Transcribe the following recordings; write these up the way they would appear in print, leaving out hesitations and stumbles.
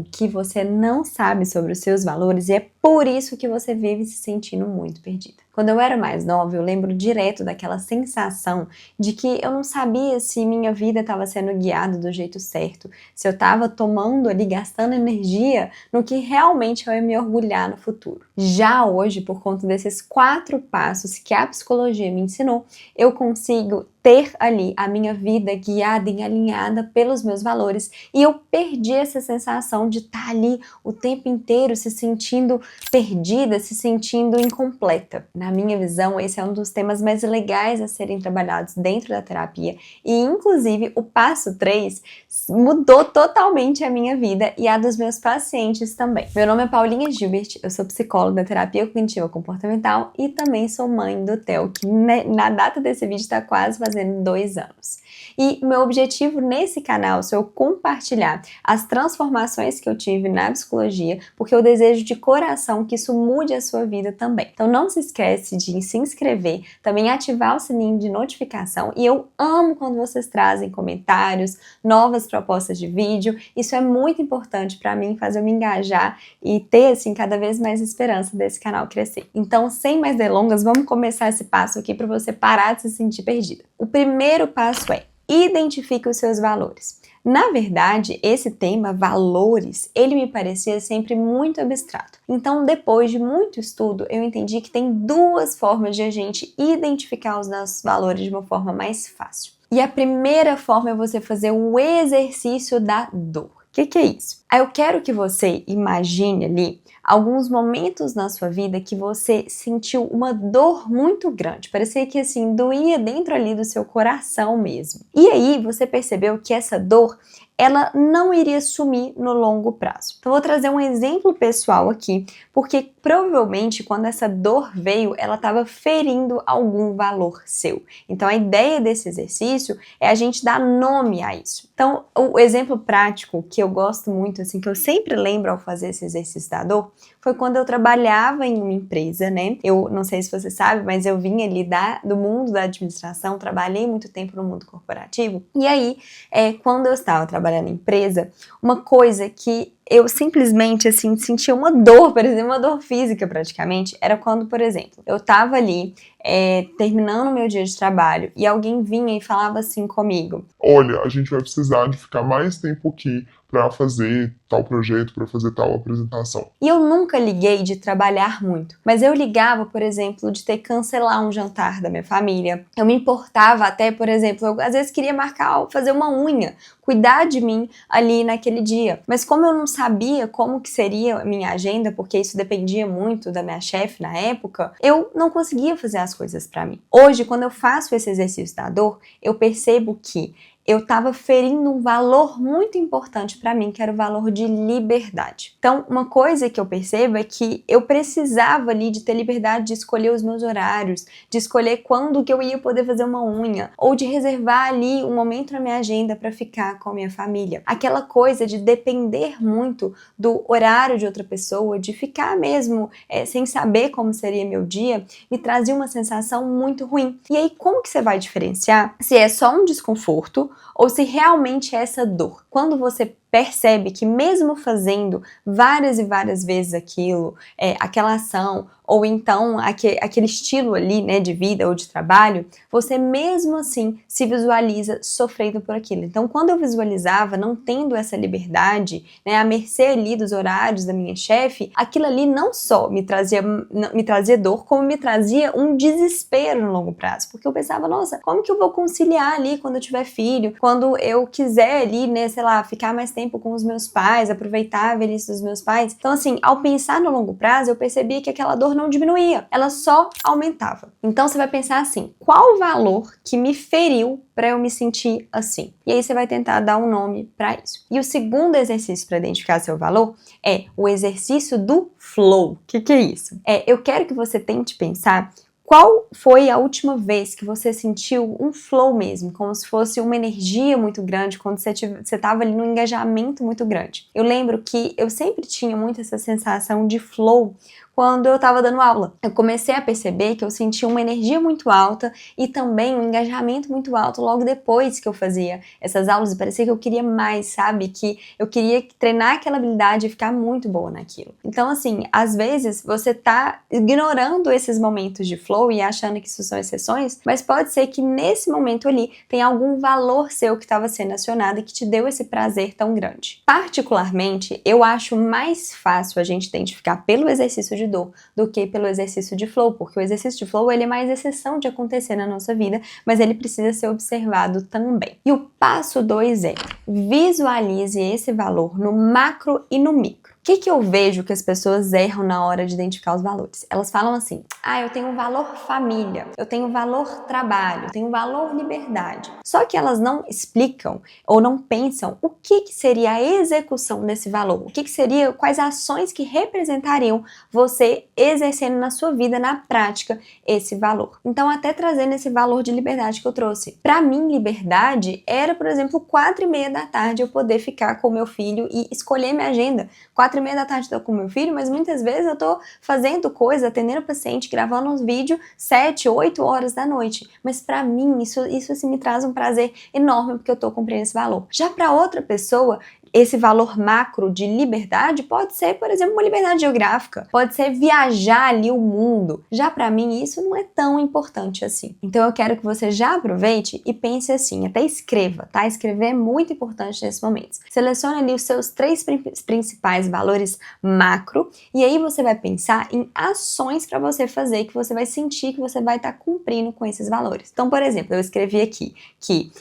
sensação que você não sabe sobre os seus valores e é por isso que você vive se sentindo muito perdida. Quando eu era mais nova, eu lembro direto daquela sensação de que eu não sabia se minha vida estava sendo guiada do jeito certo, se eu estava tomando ali, gastando energia no que realmente eu ia me orgulhar no futuro. Já hoje, por conta desses 4 passos que a psicologia me ensinou, eu consigo ter ali a minha vida guiada e alinhada pelos meus valores e eu perdi essa sensação de estar ali o tempo inteiro se sentindo perdida, se sentindo incompleta. Na minha visão, esse é um dos temas mais legais a serem trabalhados dentro da terapia e, inclusive, o passo 3 mudou totalmente a minha vida e a dos meus pacientes também. Meu nome é Paulinha Gilbert, eu sou psicóloga da terapia cognitiva comportamental e também sou mãe do Theo, que na data desse vídeo está quase fazendo 2 anos. E meu objetivo nesse canal é eu compartilhar as transformações que eu tive na psicologia, porque eu desejo de coração que isso mude a sua vida também. Então não se esquece de se inscrever, também ativar o sininho de notificação e eu amo quando vocês trazem comentários, novas propostas de vídeo, isso é muito importante para mim, fazer eu me engajar e ter assim cada vez mais esperança desse canal crescer. Então sem mais delongas, vamos começar esse passo aqui para você parar de se sentir perdida. O primeiro passo é: identifique os seus valores. Na verdade, esse tema, valores, ele me parecia sempre muito abstrato. Então, depois de muito estudo, eu entendi que tem 2 formas de a gente identificar os nossos valores de uma forma mais fácil. E a primeira forma é você fazer o exercício da dor. O que é isso? Eu quero que você imagine ali alguns momentos na sua vida que você sentiu uma dor muito grande. Parecia que assim, doía dentro ali do seu coração mesmo. E aí você percebeu que essa dor, ela não iria sumir no longo prazo. Então, vou trazer um exemplo pessoal aqui, porque provavelmente quando essa dor veio, ela estava ferindo algum valor seu. Então, a ideia desse exercício é a gente dar nome a isso. Então, o exemplo prático que eu gosto muito, assim, que eu sempre lembro ao fazer esse exercício da dor, foi quando eu trabalhava em uma empresa, né? Eu não sei se você sabe, mas eu vim ali do mundo da administração, trabalhei muito tempo no mundo corporativo. E aí, quando eu estava trabalhando em empresa, uma coisa que eu simplesmente, assim, sentia uma dor, por exemplo, uma dor física praticamente, era quando, por exemplo, eu tava ali terminando o meu dia de trabalho e alguém vinha e falava assim comigo: olha, a gente vai precisar de ficar mais tempo aqui para fazer tal projeto, para fazer tal apresentação. E eu nunca liguei de trabalhar muito, mas eu ligava, por exemplo, de ter que cancelar um jantar da minha família. Eu me importava até, por exemplo, eu às vezes queria fazer uma unha, cuidar de mim ali naquele dia. Mas como eu não sabia como que seria a minha agenda, porque isso dependia muito da minha chefe na época, eu não conseguia fazer as coisas para mim. Hoje, quando eu faço esse exercício da dor, eu percebo que eu estava ferindo um valor muito importante para mim, que era o valor de liberdade. Então, uma coisa que eu percebo é que eu precisava ali de ter liberdade de escolher os meus horários, de escolher quando que eu ia poder fazer uma unha, ou de reservar ali um momento na minha agenda para ficar com a minha família. Aquela coisa de depender muito do horário de outra pessoa, de ficar mesmo sem saber como seria meu dia, me trazia uma sensação muito ruim. E aí, como que você vai diferenciar se é só um desconforto ou se realmente é essa dor? Quando você percebe que mesmo fazendo várias e várias vezes aquilo, aquela ação, ou então aquele estilo ali, né, de vida ou de trabalho, você mesmo assim se visualiza sofrendo por aquilo. Então, quando eu visualizava não tendo essa liberdade, né, à mercê ali dos horários da minha chefe, aquilo ali não só me trazia dor, como me trazia um desespero no longo prazo, porque eu pensava, nossa, como que eu vou conciliar ali quando eu tiver filho, quando eu quiser ali, né, sei lá, ficar mais tempo com os meus pais, aproveitar a velhice dos meus pais. Então, assim, ao pensar no longo prazo, eu percebi que aquela dor não diminuía, ela só aumentava. Então, você vai pensar assim, qual o valor que me feriu para eu me sentir assim? E aí você vai tentar dar um nome para isso. E o segundo exercício para identificar seu valor é o exercício do flow. O que é isso? Eu quero que você tente pensar Qual foi a última vez que você sentiu um flow mesmo, como se fosse uma energia muito grande, quando você estava ali num engajamento muito grande? Eu lembro que eu sempre tinha muito essa sensação de flow quando eu estava dando aula. Eu comecei a perceber que eu sentia uma energia muito alta e também um engajamento muito alto logo depois que eu fazia essas aulas, e parecia que eu queria mais, sabe? Que eu queria treinar aquela habilidade e ficar muito boa naquilo. Então, assim, às vezes você tá ignorando esses momentos de flow e achando que isso são exceções, mas pode ser que nesse momento ali tenha algum valor seu que estava sendo acionado e que te deu esse prazer tão grande. Particularmente, eu acho mais fácil a gente identificar pelo exercício de dor do que pelo exercício de flow, porque o exercício de flow ele é mais exceção de acontecer na nossa vida, mas ele precisa ser observado também. E o passo 2 é: visualize esse valor no macro e no micro. O que eu vejo que as pessoas erram na hora de identificar os valores? Elas falam assim: eu tenho um valor família, eu tenho um valor trabalho, eu tenho um valor liberdade. Só que elas não explicam ou não pensam o que seria a execução desse valor, o que seria, quais ações que representariam você exercendo na sua vida, na prática, esse valor. Então, até trazendo esse valor de liberdade que eu trouxe. Para mim, liberdade era, por exemplo, 4:30 da tarde eu poder ficar com meu filho e escolher minha agenda. 4:30 da tarde eu tô com meu filho, mas muitas vezes eu tô fazendo coisa, atendendo o paciente, gravando uns vídeos 7, 8 horas da noite. Mas pra mim, isso assim, me traz um prazer enorme porque eu tô cumprindo esse valor. Já pra outra pessoa, esse valor macro de liberdade pode ser, por exemplo, uma liberdade geográfica, pode ser viajar ali o mundo. Já pra mim, isso não é tão importante assim. Então eu quero que você já aproveite e pense assim, até escreva, tá? Escrever é muito importante nesses momentos. Selecione ali os seus 3 principais valores macro e aí você vai pensar em ações para você fazer que você vai sentir que você vai estar cumprindo com esses valores. Então, por exemplo, eu escrevi aqui que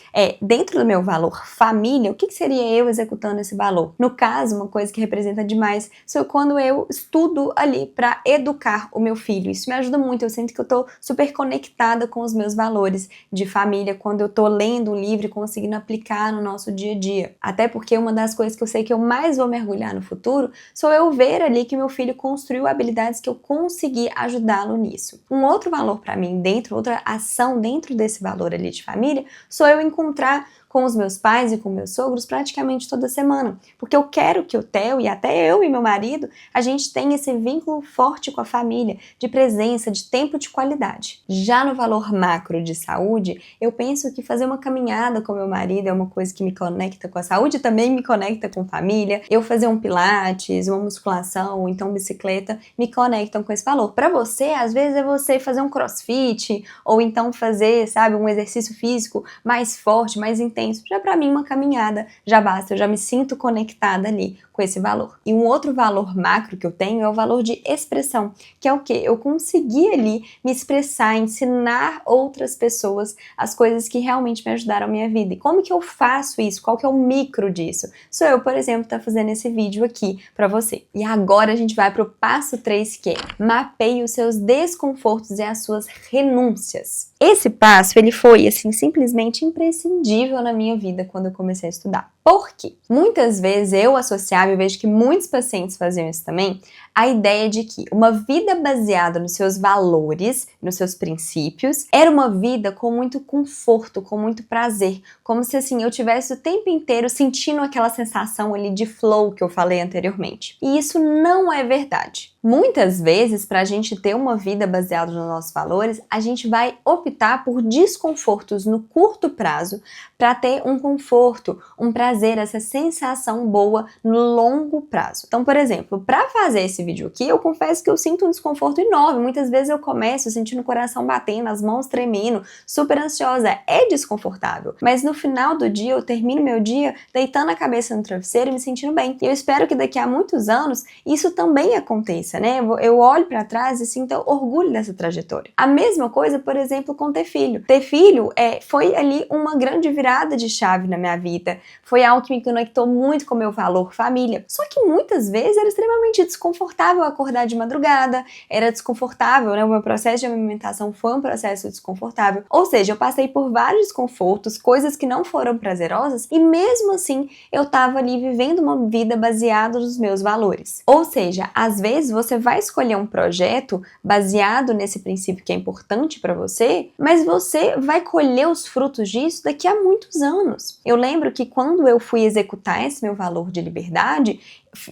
dentro do meu valor família, o que seria eu executando esse valor? No caso, uma coisa que representa demais sou quando eu estudo ali para educar o meu filho. Isso me ajuda muito, eu sinto que eu tô super conectada com os meus valores de família quando eu tô lendo um livro e conseguindo aplicar no nosso dia a dia. Até porque uma das coisas que eu sei que eu mais vou mergulhar no futuro sou eu ver ali que meu filho construiu habilidades que eu consegui ajudá-lo nisso. Um outro valor para mim outra ação dentro desse valor ali de família, sou eu encontrar com os meus pais e com meus sogros praticamente toda semana, porque eu quero que o Theo e até eu e meu marido, a gente tenha esse vínculo forte com a família, de presença, de tempo de qualidade. Já no valor macro de saúde, eu penso que fazer uma caminhada com meu marido é uma coisa que me conecta com a saúde, também me conecta com família. Eu fazer um pilates, uma musculação, ou então bicicleta, me conectam com esse valor. Para você, às vezes é você fazer um crossfit, ou então fazer, sabe, um exercício físico mais forte, mais intenso. Já para mim uma caminhada já basta, eu já me sinto conectada ali com esse valor. E um outro valor macro que eu tenho é o valor de expressão, que é o quê? Eu conseguir ali me expressar, ensinar outras pessoas as coisas que realmente me ajudaram a minha vida. E como que eu faço isso? Qual que é o micro disso? Sou eu, por exemplo, tá fazendo esse vídeo aqui para você. E agora a gente vai pro passo 3, que é mapeie os seus desconfortos e as suas renúncias. Esse passo, ele foi, assim, simplesmente imprescindível na minha vida quando eu comecei a estudar. Por quê? Muitas vezes eu associava, eu vejo que muitos pacientes faziam isso também, a ideia de que uma vida baseada nos seus valores, nos seus princípios, era uma vida com muito conforto, com muito prazer, como se assim eu tivesse o tempo inteiro sentindo aquela sensação ali de flow que eu falei anteriormente. E isso não é verdade. Muitas vezes, para a gente ter uma vida baseada nos nossos valores, a gente vai optar por desconfortos no curto prazo para ter um conforto, um prazer, essa sensação boa no longo prazo. Então, por exemplo, para fazer esse vídeo aqui, eu confesso que eu sinto um desconforto enorme. Muitas vezes eu começo sentindo o coração batendo, as mãos tremendo, super ansiosa. É desconfortável. Mas no final do dia, eu termino meu dia deitando a cabeça no travesseiro e me sentindo bem. E eu espero que daqui a muitos anos isso também aconteça, né? Eu olho para trás e sinto orgulho dessa trajetória. A mesma coisa, por exemplo, com ter filho. Ter filho foi ali uma grande virada de chave na minha vida. Foi foi algo que me conectou muito com o meu valor família. Só que muitas vezes era extremamente desconfortável acordar de madrugada, era desconfortável, né? O meu processo de amamentação foi um processo desconfortável. Ou seja, eu passei por vários desconfortos, coisas que não foram prazerosas, e mesmo assim eu tava ali vivendo uma vida baseada nos meus valores. Ou seja, às vezes você vai escolher um projeto baseado nesse princípio que é importante para você, mas você vai colher os frutos disso daqui a muitos anos. Eu lembro que quando eu fui executar esse meu valor de liberdade,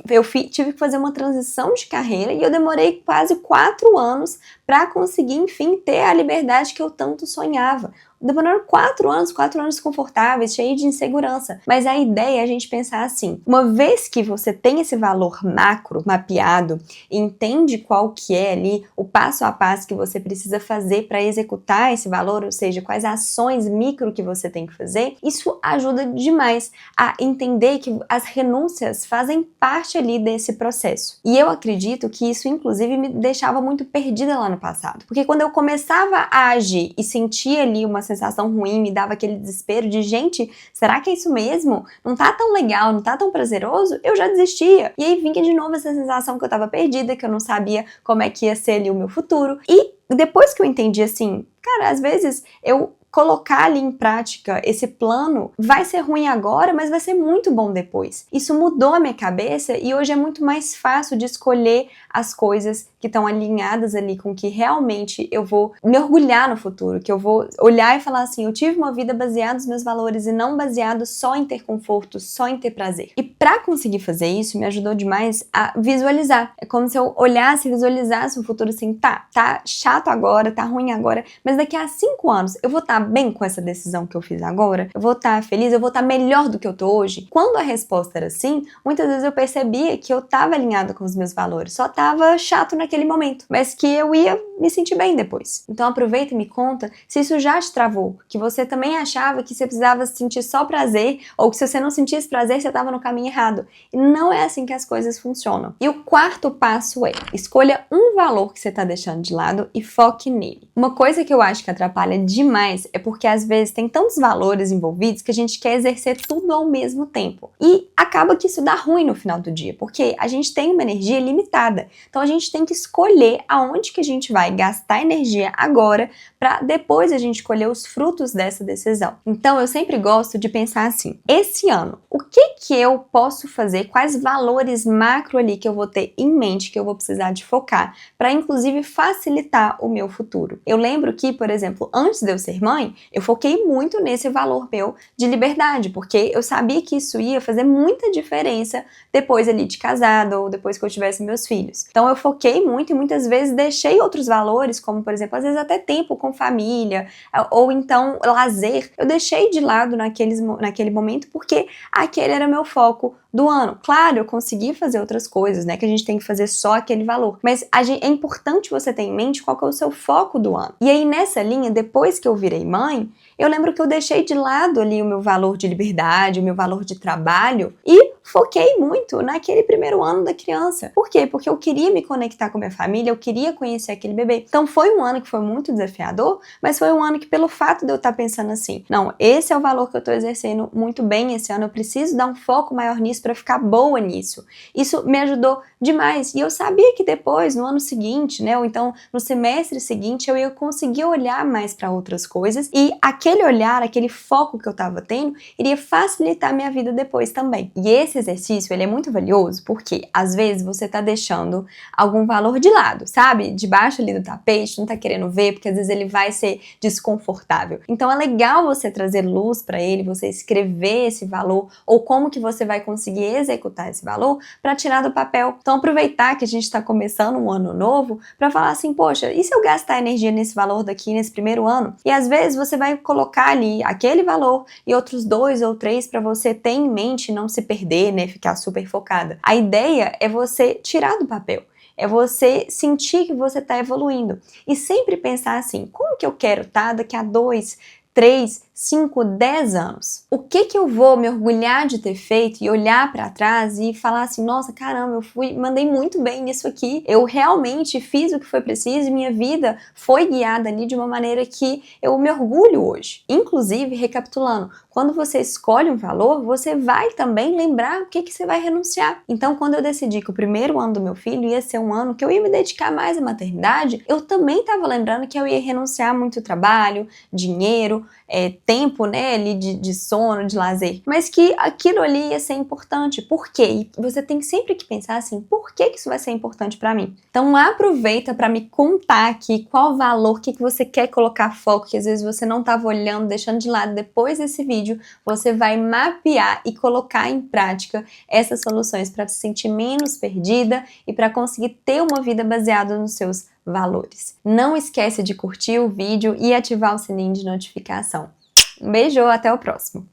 eu tive que fazer uma transição de carreira e eu demorei quase 4 anos para conseguir, enfim, ter a liberdade que eu tanto sonhava. Demoraram 4 anos desconfortáveis, cheios de insegurança. Mas a ideia é a gente pensar assim, uma vez que você tem esse valor macro mapeado e entende qual que é ali o passo a passo que você precisa fazer para executar esse valor, ou seja, quais ações micro que você tem que fazer, isso ajuda demais a entender que as renúncias fazem parte ali desse processo. E eu acredito que isso, inclusive, me deixava muito perdida lá no passado. Porque quando eu começava a agir e sentia ali uma sensação ruim, me dava aquele desespero de, gente, será que é isso mesmo? Não tá tão legal, não tá tão prazeroso? Eu já desistia. E aí vinha de novo essa sensação que eu tava perdida, que eu não sabia como é que ia ser ali o meu futuro. E depois que eu entendi assim, cara, às vezes eu colocar ali em prática esse plano vai ser ruim agora, mas vai ser muito bom depois. Isso mudou a minha cabeça e hoje é muito mais fácil de escolher as coisas que estão alinhadas ali com que realmente eu vou me orgulhar no futuro, que eu vou olhar e falar assim, eu tive uma vida baseada nos meus valores e não baseado só em ter conforto, só em ter prazer. E para conseguir fazer isso, me ajudou demais a visualizar. É como se eu olhasse e visualizasse o futuro assim, tá chato agora, tá ruim agora, mas daqui a 5 anos eu vou estar bem com essa decisão que eu fiz agora? Eu vou estar feliz? Eu vou estar melhor do que eu tô hoje? Quando a resposta era sim, muitas vezes eu percebia que eu tava alinhada com os meus valores, só tava chato naquele momento, mas que eu ia me sentir bem depois. Então aproveita e me conta se isso já te travou, que você também achava que você precisava sentir só prazer, ou que se você não sentisse prazer, você estava no caminho errado. E não é assim que as coisas funcionam. E o quarto passo é, escolha um valor que você está deixando de lado e foque nele. Uma coisa que eu acho que atrapalha demais é porque às vezes tem tantos valores envolvidos que a gente quer exercer tudo ao mesmo tempo. E acaba que isso dá ruim no final do dia, porque a gente tem uma energia limitada. Então a gente tem que escolher aonde que a gente vai gastar energia agora para depois a gente colher os frutos dessa decisão. Então eu sempre gosto de pensar assim, esse ano, o que eu posso fazer, quais valores macro ali que eu vou ter em mente, que eu vou precisar de focar, para inclusive facilitar o meu futuro. Eu lembro que, por exemplo, antes de eu ser mãe, eu foquei muito nesse valor meu de liberdade, porque eu sabia que isso ia fazer muita diferença depois ali de casada ou depois que eu tivesse meus filhos. Então eu foquei muito e muitas vezes deixei outros valores, como por exemplo, às vezes até tempo com família, ou então lazer, eu deixei de lado naquele momento porque aquele era meu foco do ano. Claro, eu consegui fazer outras coisas, né, que a gente tem que fazer só aquele valor, mas é importante você ter em mente qual que é o seu foco do ano. E aí nessa linha, depois que eu virei mãe, eu lembro que eu deixei de lado ali o meu valor de liberdade, o meu valor de trabalho e foquei muito naquele primeiro ano da criança. Por quê? Porque eu queria me conectar com a minha família, eu queria conhecer aquele bebê. Então foi um ano que foi muito desafiador, mas foi um ano que pelo fato de eu estar pensando assim, não, esse é o valor que eu estou exercendo muito bem esse ano, eu preciso dar um foco maior nisso para ficar boa nisso. Isso me ajudou demais. E eu sabia que depois, no ano seguinte, né, ou então no semestre seguinte, eu ia conseguir olhar mais para outras coisas e aquele olhar, aquele foco que eu estava tendo, iria facilitar a minha vida depois também. E esse exercício, ele é muito valioso porque às vezes você tá deixando algum valor de lado, sabe? Debaixo ali do tapete, não tá querendo ver, porque às vezes ele vai ser desconfortável. Então é legal você trazer luz para ele, você escrever esse valor ou como que você vai conseguir executar esse valor para tirar do papel. Então aproveitar que a gente está começando um ano novo para falar assim, poxa, e se eu gastar energia nesse valor daqui nesse primeiro ano? E às vezes você vai colocar ali aquele valor e outros 2 ou 3 para você ter em mente e não se perder, né, ficar super focada. A ideia é você tirar do papel. É você sentir que você está evoluindo. E sempre pensar assim, como que eu quero estar daqui a 2, 3, 5, 10 anos? O que eu vou me orgulhar de ter feito e olhar para trás e falar assim, nossa, caramba, mandei muito bem nisso aqui, eu realmente fiz o que foi preciso e minha vida foi guiada ali de uma maneira que eu me orgulho hoje. Inclusive, recapitulando, quando você escolhe um valor, você vai também lembrar o que você vai renunciar. Então, quando eu decidi que o primeiro ano do meu filho ia ser um ano que eu ia me dedicar mais à maternidade, eu também estava lembrando que eu ia renunciar a muito trabalho, dinheiro, tempo, né, ali de sono, de lazer, mas que aquilo ali ia ser importante. Por quê? E você tem sempre que pensar assim, por que isso vai ser importante para mim? Então aproveita para me contar aqui qual valor, o que você quer colocar foco, que às vezes você não estava olhando, deixando de lado. Depois desse vídeo, você vai mapear e colocar em prática essas soluções para se sentir menos perdida e para conseguir ter uma vida baseada nos seus valores. Não esquece de curtir o vídeo e ativar o sininho de notificação. Um beijo, até o próximo!